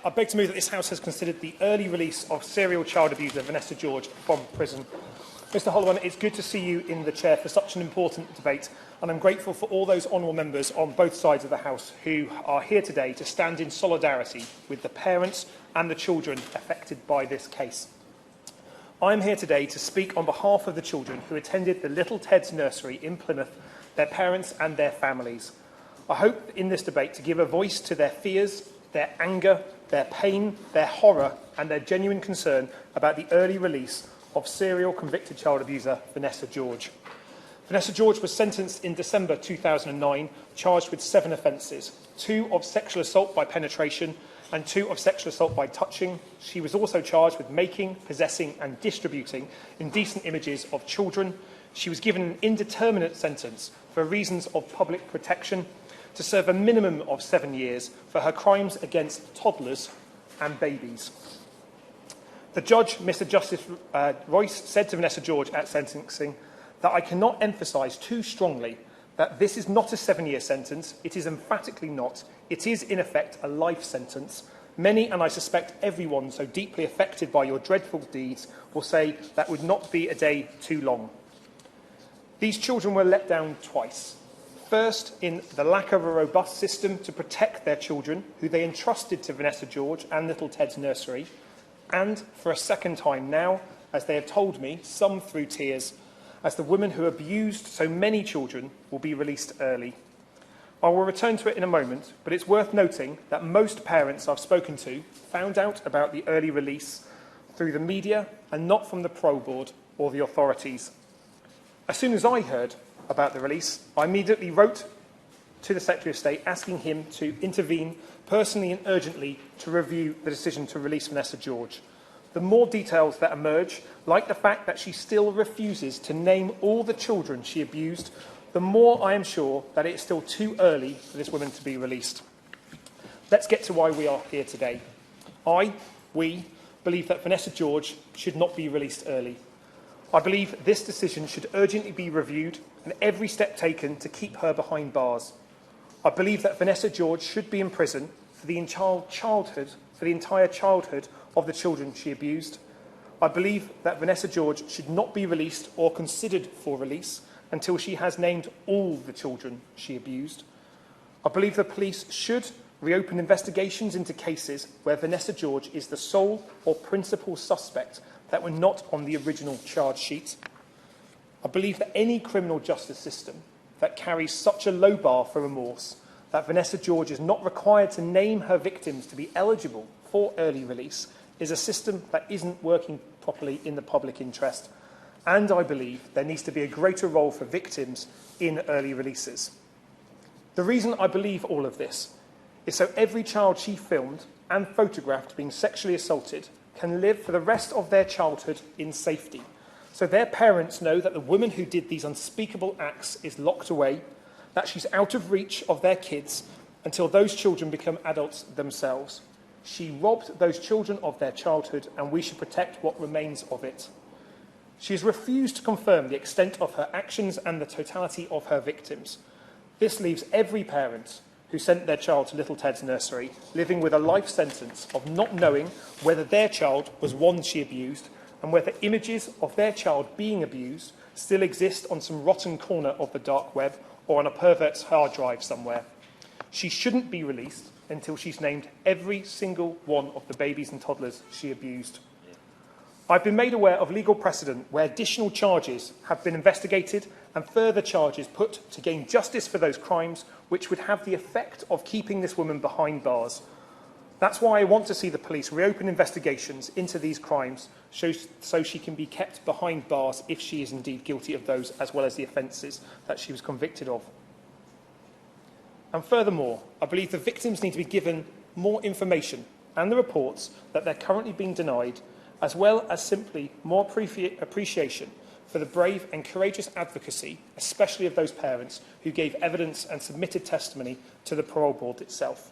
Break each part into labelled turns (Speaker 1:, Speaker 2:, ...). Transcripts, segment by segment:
Speaker 1: I beg to move that this House has considered the early release of serial child abuser Vanessa George from prison. Mr Hollowan, it's good to see you in the chair for such an important debate, and I'm grateful for all those honourable members on both sides of the House who are here today to stand in solidarity with the parents and the children affected by this case. I am here today to speak on behalf of the children who attended the Little Ted's nursery in Plymouth, their parents and their families. I hope in this debate to give a voice to their fears, their anger, their pain, their horror and their genuine concern about the early release of serial convicted child abuser Vanessa George. Vanessa George was sentenced in December 2009, charged with 7 offences, 2 of sexual assault by penetration and 2 of sexual assault by touching. She was also charged with making, possessing and distributing indecent images of children. She was given an indeterminate sentence for reasons of public protection to serve a minimum of 7 years for her crimes against toddlers and babies. The judge, Mr Justice Royce, said to Vanessa George at sentencing that I cannot emphasise too strongly that this is not a 7-year sentence. It is emphatically not. It is, in effect, a life sentence. Many, and I suspect everyone so deeply affected by your dreadful deeds, will say that would not be a day too long. These children were let down twice. First, in the lack of a robust system to protect their children, who they entrusted to Vanessa George and Little Ted's nursery, and for a second time now, as they have told me, some through tears, as the woman who abused so many children will be released early. I will return to it in a moment, but it's worth noting that most parents I've spoken to found out about the early release through the media and not from the parole board or the authorities. As soon as I heard about the release, I immediately wrote to the Secretary of State asking him to intervene personally and urgently to review the decision to release Vanessa George. The more details that emerge, like the fact that she still refuses to name all the children she abused, the more I am sure that it is still too early for this woman to be released. Let's get to why we are here today. We believe that Vanessa George should not be released early. I believe this decision should urgently be reviewed and every step taken to keep her behind bars. I believe that Vanessa George should be in prison for the entire childhood of the children she abused. I believe that Vanessa George should not be released or considered for release until she has named all the children she abused. I believe the police should reopen investigations into cases where Vanessa George is the sole or principal suspect that were not on the original charge sheet. I believe that any criminal justice system that carries such a low bar for remorse, that Vanessa George is not required to name her victims to be eligible for early release, is a system that isn't working properly in the public interest. And I believe there needs to be a greater role for victims in early releases. The reason I believe all of this is so every child she filmed and photographed being sexually assaulted can live for the rest of their childhood in safety. So their parents know that the woman who did these unspeakable acts is locked away, that she's out of reach of their kids until those children become adults themselves. She robbed those children of their childhood, and we should protect what remains of it. She has refused to confirm the extent of her actions and the totality of her victims. This leaves every parent who sent their child to Little Ted's nursery living with a life sentence of not knowing whether their child was one she abused and whether images of their child being abused still exist on some rotten corner of the dark web or on a pervert's hard drive somewhere. She shouldn't be released until she's named every single one of the babies and toddlers she abused. I've been made aware of legal precedent where additional charges have been investigated and further charges put to gain justice for those crimes, which would have the effect of keeping this woman behind bars. That's why I want to see the police reopen investigations into these crimes so she can be kept behind bars if she is indeed guilty of those, as well as the offences that she was convicted of. And furthermore, I believe the victims need to be given more information and the reports that they're currently being denied, as well as simply more appreciation for the brave and courageous advocacy, especially of those parents who gave evidence and submitted testimony to the parole board itself.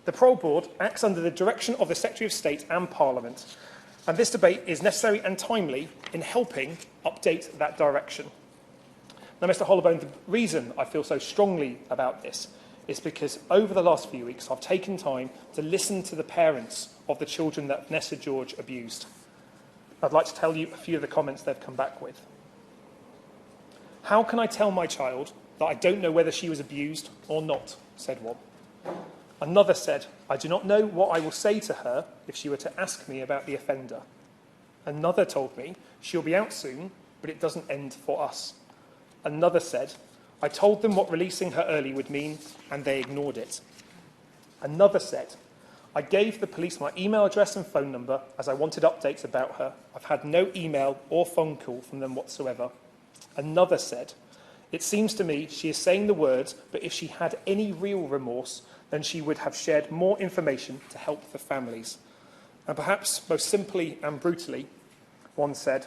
Speaker 1: The parole board acts under the direction of the Secretary of State and Parliament, and this debate is necessary and timely in helping update that direction. Now, Mr Holloway, the reason I feel so strongly about this is because over the last few weeks I've taken time to listen to the parents of the children that Vanessa George abused. I'd like to tell you a few of the comments they've come back with. "How can I tell my child that I don't know whether she was abused or not?" said one. Another said, "I do not know what I will say to her if she were to ask me about the offender." Another told me, "She'll be out soon, but it doesn't end for us." Another said, "I told them what releasing her early would mean, and they ignored it." Another said, "I gave the police my email address and phone number as I wanted updates about her. I've had no email or phone call from them whatsoever." Another said, "It seems to me she is saying the words, but if she had any real remorse, then she would have shared more information to help the families." And perhaps most simply and brutally, one said,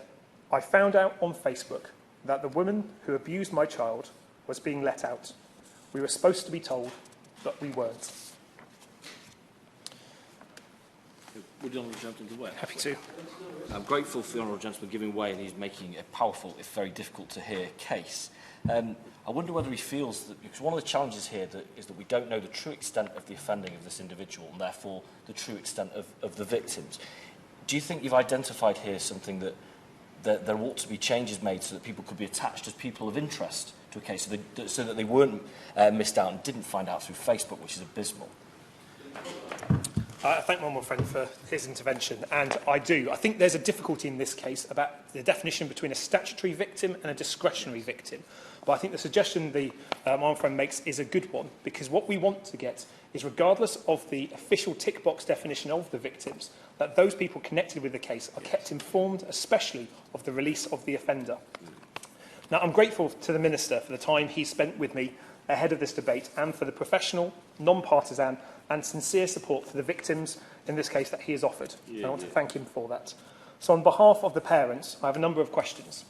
Speaker 1: "I found out on Facebook that the woman who abused my child was being let out. We were supposed to be told, but we weren't."
Speaker 2: Would the Honourable Gentleman give way?
Speaker 1: Happy to.
Speaker 2: I'm grateful for the Honourable Gentleman giving way, and he's making a powerful, if very difficult to hear, case. I wonder whether he feels that, because one of the challenges here is that we don't know the true extent of the offending of this individual, and therefore the true extent of the victims. Do you think you've identified here something that there ought to be changes made so that people could be attached as people of interest to a case, so that they weren't missed out and didn't find out through Facebook, which is abysmal?
Speaker 1: I thank my honourable friend for his intervention, and I do. I think there's a difficulty in this case about the definition between a statutory victim and a discretionary victim. But I think the suggestion my honourable friend makes is a good one, because what we want to get is, regardless of the official tick box definition of the victims, that those people connected with the case are kept informed, especially of the release of the offender. Now, I'm grateful to the Minister for the time he spent with me ahead of this debate, and for the professional, non-partisan and sincere support for the victims in this case that he has offered. I want to thank him for that. So on behalf of the parents, I have a number of questions.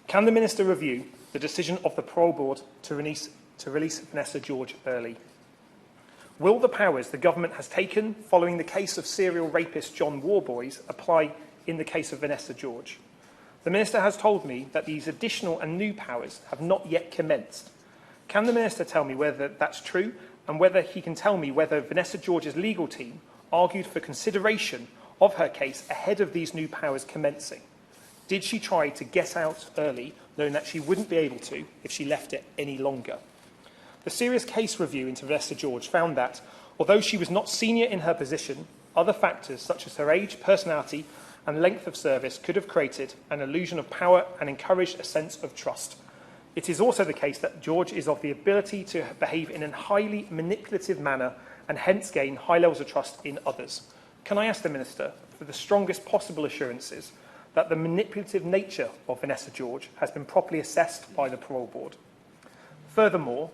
Speaker 1: Can the Minister review the decision of the Parole Board to release Vanessa George early? Will the powers the government has taken following the case of serial rapist John Warboys apply in the case of Vanessa George? The Minister has told me that these additional and new powers have not yet commenced. Can the Minister tell me whether that's true, and whether he can tell me whether Vanessa George's legal team argued for consideration of her case ahead of these new powers commencing? Did she try to get out early, knowing that she wouldn't be able to if she left it any longer? The serious case review into Vanessa George found that, although she was not senior in her position, other factors such as her age, personality and length of service could have created an illusion of power and encouraged a sense of trust. It is also the case that George is of the ability to behave in a highly manipulative manner and hence gain high levels of trust in others. Can I ask the Minister for the strongest possible assurances that the manipulative nature of Vanessa George has been properly assessed by the Parole Board? Furthermore,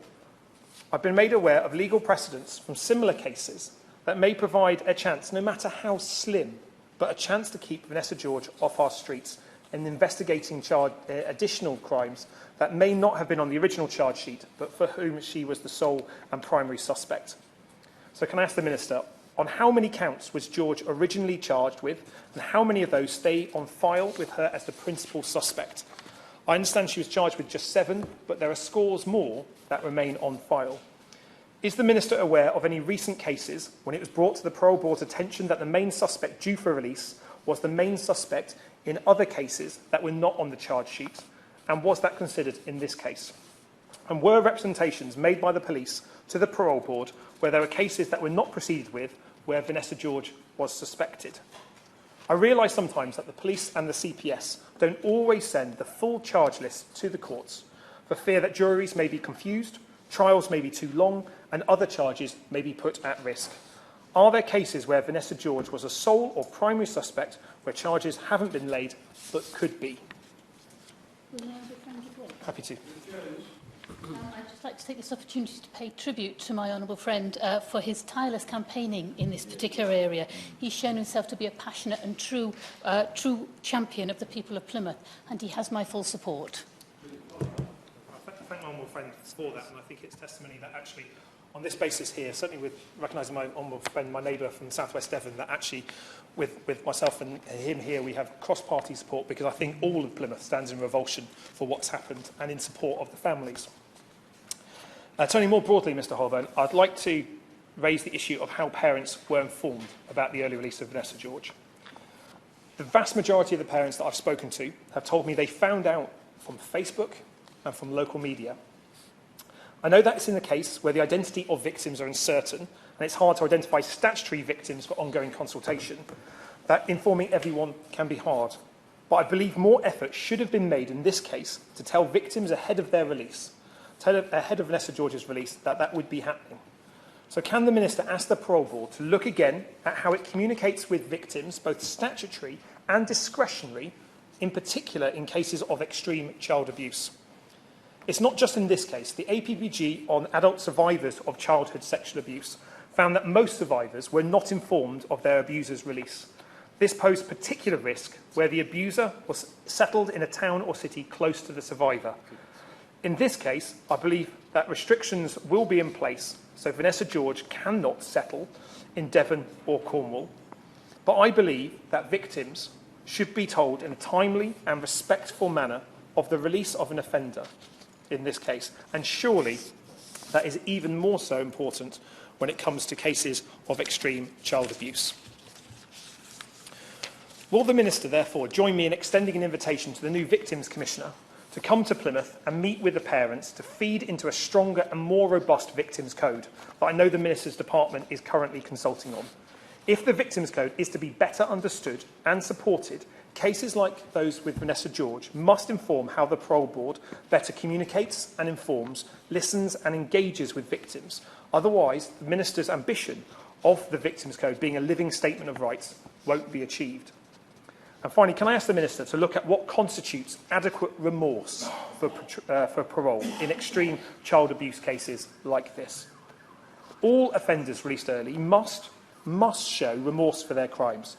Speaker 1: I've been made aware of legal precedents from similar cases that may provide a chance, no matter how slim, but a chance to keep Vanessa George off our streets in investigating additional crimes that may not have been on the original charge sheet, but for whom she was the sole and primary suspect. So can I ask the Minister, on how many counts was George originally charged with, and how many of those stay on file with her as the principal suspect? I understand she was charged with just 7, but there are scores more that remain on file. Is the Minister aware of any recent cases when it was brought to the Parole Board's attention that the main suspect due for release was the main suspect in other cases that were not on the charge sheet, and was that considered in this case? And were representations made by the police to the Parole Board where there were cases that were not proceeded with where Vanessa George was suspected? I realise sometimes that the police and the CPS don't always send the full charge list to the courts for fear that juries may be confused, trials may be too long, and other charges may be put at risk. Are there cases where Vanessa George was a sole or primary suspect where charges haven't been laid but could be? Happy to.
Speaker 3: I'd just like to take this opportunity to pay tribute to my honourable friend for his tireless campaigning in this particular area. He's shown himself to be a passionate and true champion of the people of Plymouth, and he has my full support.
Speaker 1: I thank my honourable friend for that, and I think it's testimony that actually, on this basis here, certainly with recognising my honourable friend, my neighbour from South West Devon, that actually with myself and him here, we have cross-party support, because I think all of Plymouth stands in revulsion for what's happened and in support of the families. Turning more broadly, Mr Holborn, I'd like to raise the issue of how parents were informed about the early release of Vanessa George. The vast majority of the parents that I've spoken to have told me they found out from Facebook and from local media. I know that's in the case where the identity of victims are uncertain and it's hard to identify statutory victims for ongoing consultation, that informing everyone can be hard. But I believe more effort should have been made in this case to tell victims ahead of their release, ahead of Vanessa George's release, that that would be happening. So can the Minister ask the Parole Board to look again at how it communicates with victims, both statutory and discretionary, in particular in cases of extreme child abuse? It's not just in this case. The APPG on adult survivors of childhood sexual abuse found that most survivors were not informed of their abuser's release. This posed particular risk where the abuser was settled in a town or city close to the survivor. In this case, I believe that restrictions will be in place so Vanessa George cannot settle in Devon or Cornwall. But I believe that victims should be told in a timely and respectful manner of the release of an offender in this case. And surely that is even more so important when it comes to cases of extreme child abuse. Will the Minister therefore join me in extending an invitation to the new Victims Commissioner to come to Plymouth and meet with the parents to feed into a stronger and more robust Victims Code that I know the Minister's department is currently consulting on? If the Victims Code is to be better understood and supported, cases like those with Vanessa George must inform how the Parole Board better communicates and informs, listens and engages with victims. Otherwise, the Minister's ambition of the Victims Code being a living statement of rights won't be achieved. And finally, can I ask the Minister to look at what constitutes adequate remorse for parole in extreme child abuse cases like this? All offenders released early must show remorse for their crimes.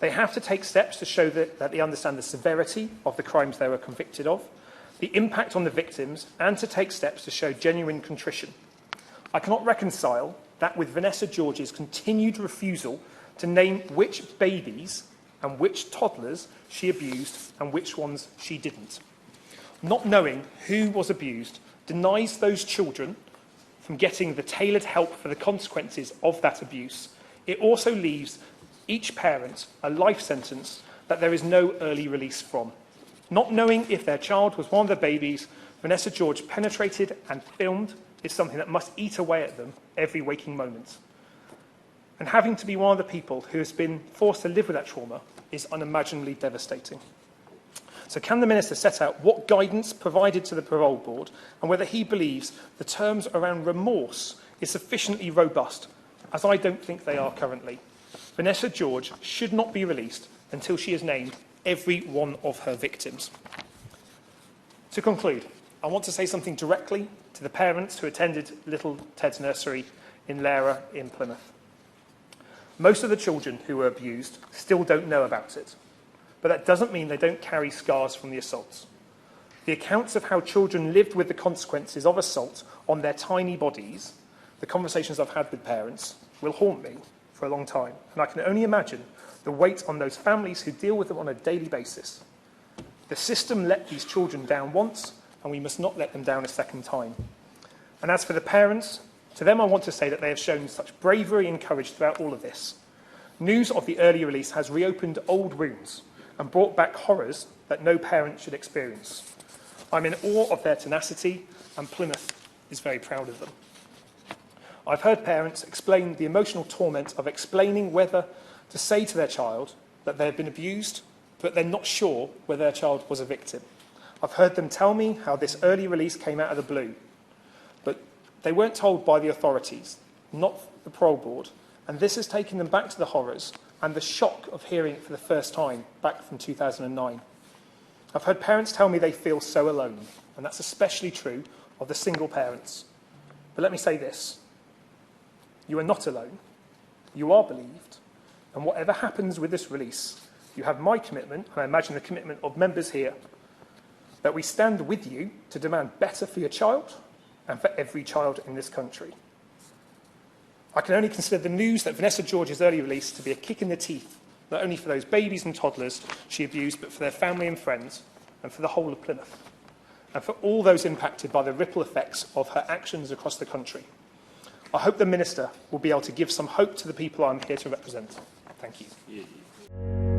Speaker 1: They have to take steps to show that they understand the severity of the crimes they were convicted of, the impact on the victims, and to take steps to show genuine contrition. I cannot reconcile that with Vanessa George's continued refusal to name which babies and which toddlers she abused and which ones she didn't. Not knowing who was abused denies those children from getting the tailored help for the consequences of that abuse. It also leaves each parent a life sentence that there is no early release from. Not knowing if their child was one of the babies Vanessa George penetrated and filmed is something that must eat away at them every waking moment. And having to be one of the people who has been forced to live with that trauma is unimaginably devastating. So can the Minister set out what guidance provided to the Parole Board and whether he believes the terms around remorse is sufficiently robust, as I don't think they are currently? Vanessa George should not be released until she has named every one of her victims. To conclude, I want to say something directly to the parents who attended little Ted's nursery in Lara in Plymouth. Most of the children who were abused still don't know about it, but that doesn't mean they don't carry scars from the assaults. The accounts of how children lived with the consequences of assault on their tiny bodies, the conversations I've had with parents, will haunt me for a long time, and I can only imagine the weight on those families who deal with them on a daily basis. The system let these children down once, and we must not let them down a second time. And as for the parents, to them I want to say that they have shown such bravery and courage throughout all of this. News of the early release has reopened old wounds and brought back horrors that no parent should experience. I'm in awe of their tenacity, and Plymouth is very proud of them. I've heard parents explain the emotional torment of explaining whether to say to their child that they have been abused, but they're not sure whether their child was a victim. I've heard them tell me how this early release came out of the blue, but they weren't told by the authorities, not the Parole Board, and this has taken them back to the horrors and the shock of hearing it for the first time back from 2009. I've heard parents tell me they feel so alone, and that's especially true of the single parents. But let me say this. You are not alone. You are believed. And whatever happens with this release, you have my commitment, and I imagine the commitment of members here, that we stand with you to demand better for your child and for every child in this country. I can only consider the news that Vanessa George's early release to be a kick in the teeth, not only for those babies and toddlers she abused, but for their family and friends, and for the whole of Plymouth. and for all those impacted by the ripple effects of her actions across the country. I hope the Minister will be able to give some hope to the people I'm here to represent. Thank you.